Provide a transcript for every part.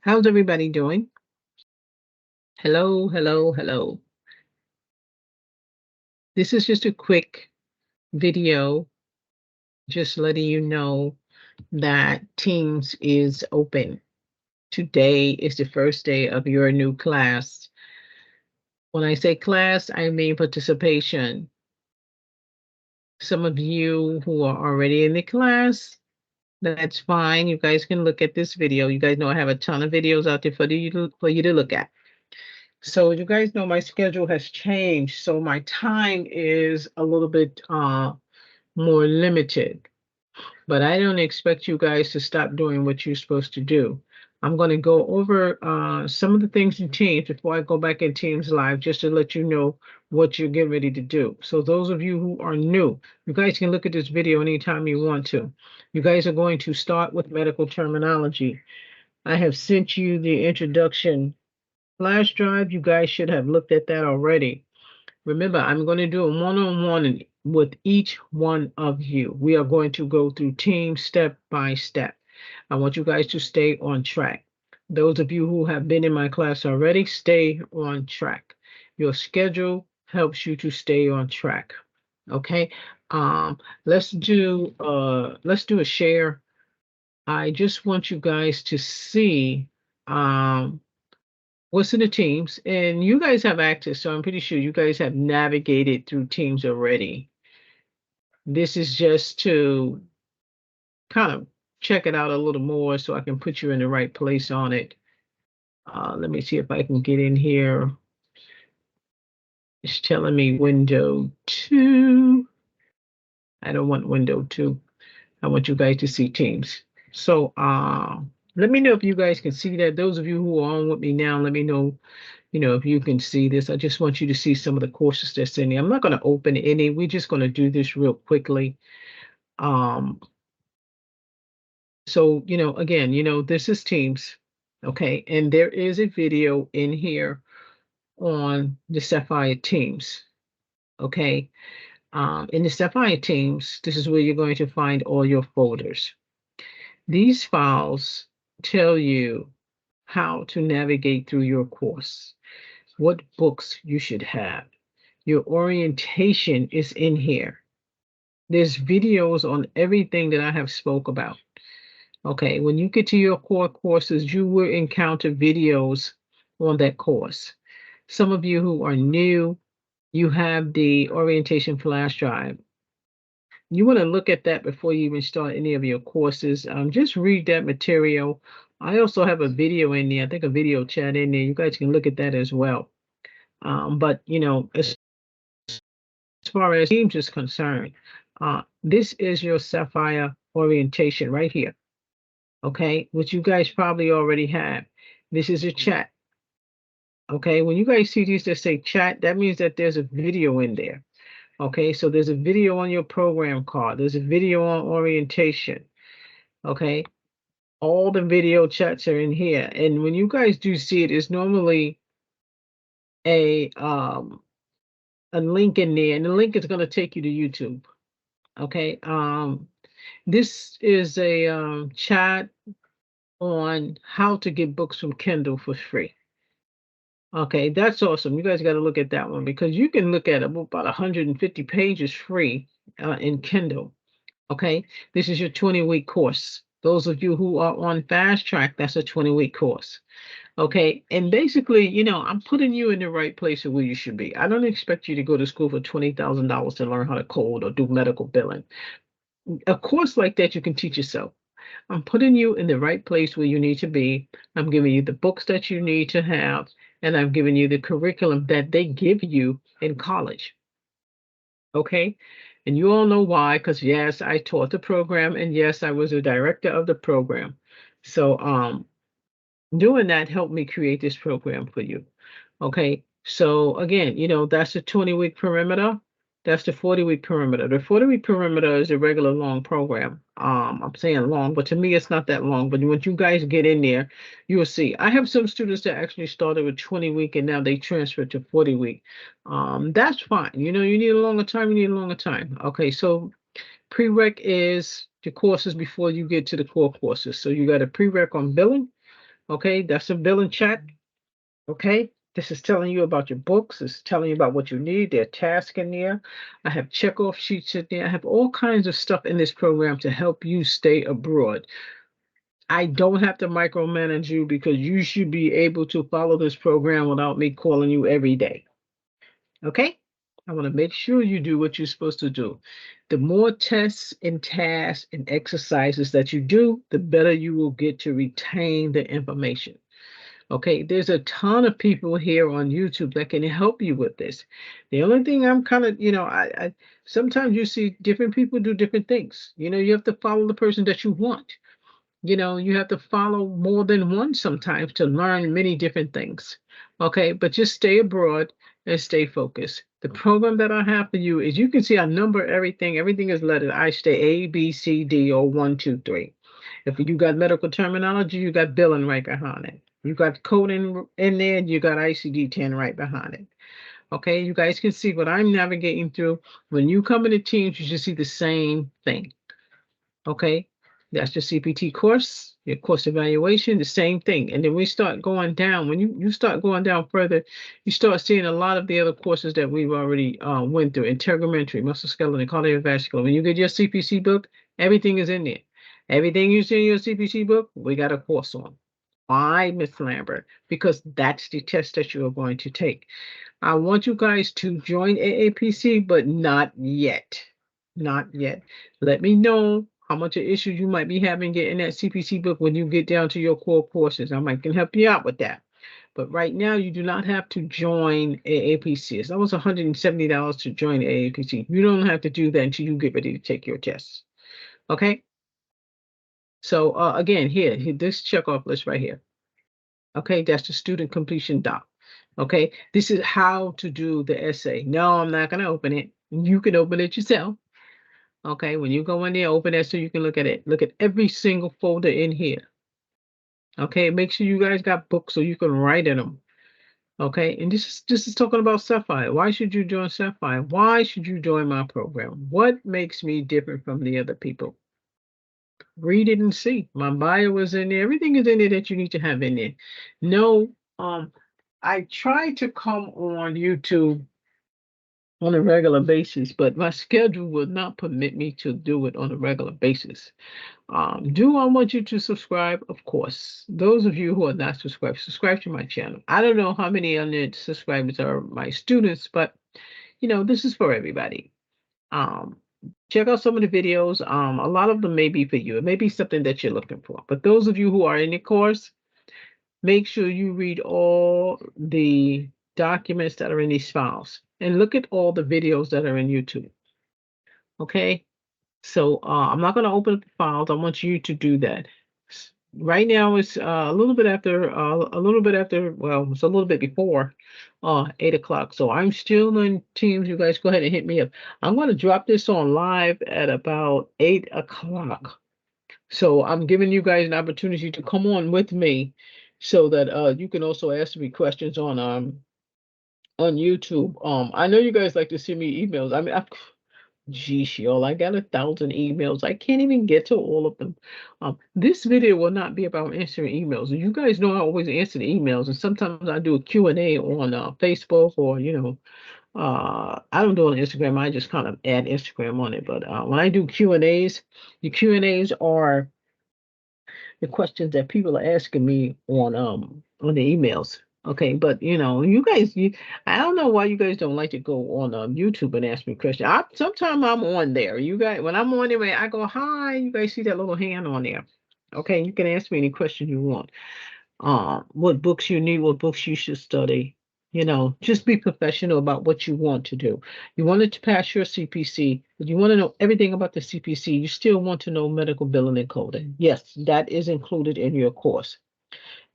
How's everybody doing? Hello, hello, hello. This is just a quick video, just letting you know that Teams is open. Today is the first day of your new class. When I say class, I mean participation. Some of you who are already in the class, that's fine. You guys can look at this video. You guys know I have a ton of videos out there for you to look at. So you guys know my schedule has changed. So my time is a little bit more limited, but I don't expect you guys to stop doing what you're supposed to do. I'm going to go over some of the things in Teams before I go back in Teams Live, just to let you know what you're getting ready to do. So those of you who are new, you guys can look at this video anytime you want to. You guys are going to start with medical terminology. I have sent you the introduction flash drive. You guys should have looked at that already. Remember, I'm going to do a one-on-one with each one of you. We are going to go through Teams step by step. I want you guys to stay on track. Those of you who have been in my class already, stay on track. Your schedule helps you to stay on track. Okay. Um, let's do a share. I just want you guys to see what's in the Teams, and you guys have access, so I'm pretty sure you guys have navigated through Teams already. This is just to kind of check it out a little more so I can put you in the right place on it. Let me see if I can get in here. It's telling me window 2. I don't want window 2. I want you guys to see Teams. So let me know if you guys can see that. Those of you who are on with me now, let me know, if you can see this. I just want you to see some of the courses that's in there. I'm not going to open any. We're just going to do this real quickly. Um, so, again, this is Teams, okay? And there is a video in here on the Sapphire Teams, okay? In the Sapphire Teams, this is where you're going to find all your folders. These files tell you how to navigate through your course, what books you should have. Your orientation is in here. There's videos on everything that I have spoke about. Okay, when you get to your core courses, you will encounter videos on that course. Some of you who are new, you have the orientation flash drive. You want to look at that before you even start any of your courses. Just read that material. I also have a video in there, I think a video chat in there. You guys can look at that as well. But as far as Teams is concerned, this is your Sapphire orientation right here, okay, which you guys probably already have. This is a chat, okay? When you guys see these that say chat, that means that there's a video in there, okay? So there's a video on your program card. There's a video on orientation, okay? All the video chats are in here. And when you guys do see it, it's normally a link in there, and the link is going to take you to YouTube, okay? This is a chat on how to get books from Kindle for free. Okay, that's awesome. You guys got to look at that one because you can look at about 150 pages free in Kindle. Okay, this is your 20-week course. Those of you who are on fast track, that's a 20-week course. Okay, and basically, I'm putting you in the right place of where you should be. I don't expect you to go to school for $20,000 to learn how to code or do medical billing. A course like that you can teach yourself. I'm putting you in the right place where you need to be. I'm giving you the books that you need to have, and I'm giving you the curriculum that they give you in college. Okay? And you all know why, because yes, I taught the program, and yes, I was a director of the program. So doing that helped me create this program for you. Okay. So again, that's the 20-week perimeter. That's the 40-week perimeter. The 40-week perimeter is a regular long program. I'm saying long, but to me it's not that long. But once you guys get in there, you will see. I have some students that actually started with 20-week and now they transferred to 40-week. That's fine. You need a longer time, you need a longer time. Okay, so prereq is the courses before you get to the core courses. So you got a prereq on billing, Okay, that's a billing chat. Okay, this is telling you about your books. It's telling you about what you need. There are tasks in there. I have checkoff sheets in there. I have all kinds of stuff in this program to help you stay abroad. I don't have to micromanage you because you should be able to follow this program without me calling you every day. Okay? I want to make sure you do what you're supposed to do. The more tests and tasks and exercises that you do, the better you will get to retain the information. Okay, there's a ton of people here on YouTube that can help you with this. The only thing I'm kind of, I sometimes you see different people do different things. You have to follow the person that you want. You have to follow more than one sometimes to learn many different things. Okay, but just stay abroad and stay focused. The program that I have for you is you can see I number everything. Everything is lettered. I stay A, B, C, D, or 1, 2, 3. If you got medical terminology, you got billing right behind it. You got coding in there, you got ICD-10 right behind it. Okay, you guys can see what I'm navigating through. When you come into Teams, you should see the same thing. Okay, that's your CPT course, your course evaluation, the same thing. And then we start going down. When you start going down further, you start seeing a lot of the other courses that we've already went through: integumentary, musculoskeletal, cardiovascular. When you get your CPC book, everything is in there. Everything you see in your CPC book, we got a course on. Why, Miss Lambert? Because that's the test that you are going to take. I want you guys to join AAPC, but not yet. Not yet. Let me know how much of issues you might be having getting that CPC book when you get down to your core courses. I might can help you out with that. But right now, you do not have to join AAPC. It's almost $170 to join AAPC. You don't have to do that until you get ready to take your tests. Okay? So again, here, this checkoff list right here. Okay, that's the student completion doc. Okay, this is how to do the essay. No, I'm not going to open it. You can open it yourself. Okay, when you go in there, open it so you can look at it. Look at every single folder in here. Okay, make sure you guys got books so you can write in them. Okay, and this is talking about Sapphire. Why should you join Sapphire? Why should you join my program? What makes me different from the other people? Read it and see. My bio is in there. Everything is in there that you need to have in there. No, I try to come on YouTube on a regular basis, but my schedule will not permit me to do it on a regular basis. Do I want you to subscribe? Of course. Those of you who are not subscribed, subscribe to my channel. I don't know how many of the subscribers are my students, but this is for everybody. Um, check out some of the videos. A lot of them may be for you. It may be something that you're looking for. But those of you who are in the course, make sure you read all the documents that are in these files and look at all the videos that are in YouTube. Okay? So I'm not going to open up the files. I want you to do that. Right now it's a little bit after, well, it's a little bit before 8 o'clock. So I'm still in Teams. You guys go ahead and hit me up. I'm going to drop this on live at about 8 o'clock. So I'm giving you guys an opportunity to come on with me so that you can also ask me questions on YouTube. I know you guys like to send me emails. I mean, geez, y'all, I got 1,000 emails. I can't even get to all of them. This video will not be about answering emails. You guys know I always answer the emails, and sometimes I do a Q&A on Facebook, or I don't do it on Instagram. I just kind of add Instagram on it. But when I do Q&As, the Q&As are the questions that people are asking me on the emails. Okay, but you guys, I don't know why you guys don't like to go on YouTube and ask me questions. Sometimes I'm on there. You guys, when I'm on there, I go hi. You guys see that little hand on there? Okay, you can ask me any question you want. What books you need, what books you should study. Just be professional about what you want to do. You wanted to pass your CPC, but you want to know everything about the CPC. You still want to know medical billing and coding. Yes, that is included in your course.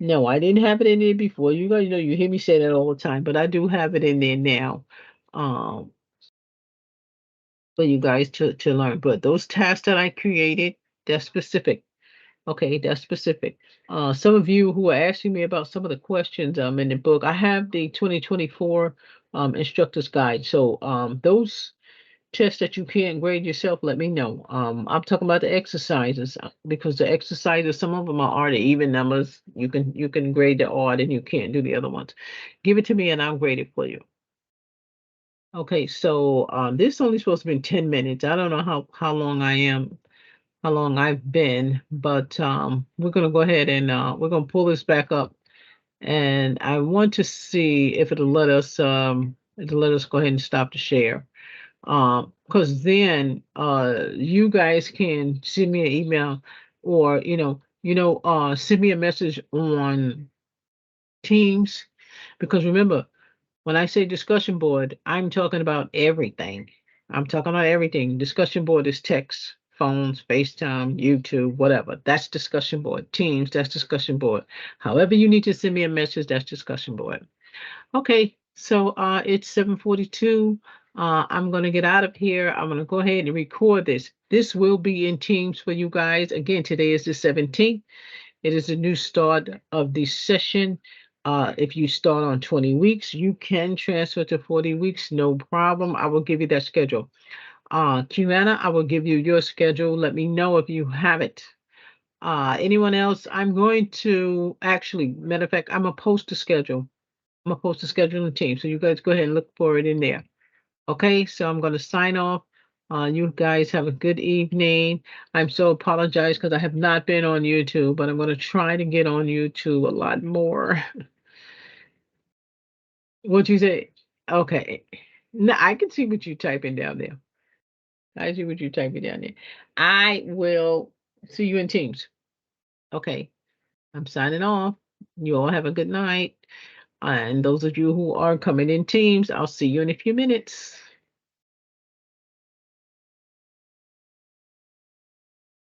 No, I didn't have it in there before. You guys know you hear me say that all the time, but I do have it in there now. Um, for you guys to learn. But those tasks that I created, they're specific. Okay, that's specific. Some of you who are asking me about some of the questions in the book, I have the 2024 instructor's guide. So those test that you can't grade yourself, let me know. I'm talking about the exercises because the exercises, some of them are odd or even numbers. You can grade the odd and you can't do the other ones. Give it to me and I'll grade it for you. Okay, so this only supposed to be 10 minutes. I don't know how long I am, how long I've been, but we're gonna go ahead and we're gonna pull this back up, and I want to see if it'll let us go ahead and stop the share. Because then you guys can send me an email or send me a message on Teams, because remember, when I say discussion board, I'm talking about everything. I'm talking about everything. Discussion board is text, phones, FaceTime, YouTube, whatever. That's discussion board. Teams, that's discussion board. However you need to send me a message, that's discussion board. Okay, so it's 7:42. I'm gonna get out of here. I'm gonna go ahead and record this. This will be in Teams for you guys. Again, today is the 17th. It is a new start of the session. If you start on 20 weeks, you can transfer to 40 weeks, no problem. I will give you that schedule. Kiana, I will give you your schedule. Let me know if you have it. Anyone else? I'm going to actually, matter of fact, I'm gonna post the schedule. I'm gonna post the schedule in the team. So you guys go ahead and look for it in there. Okay, so I'm gonna sign off. You guys have a good evening. I'm so apologize because I have not been on YouTube, but I'm gonna try to get on YouTube a lot more. What you say? Okay. No, I can see what you're typing down there. I see what you're typing down there. I will see you in Teams. Okay. I'm signing off. You all have a good night. And those of you who are coming in Teams, I'll see you in a few minutes.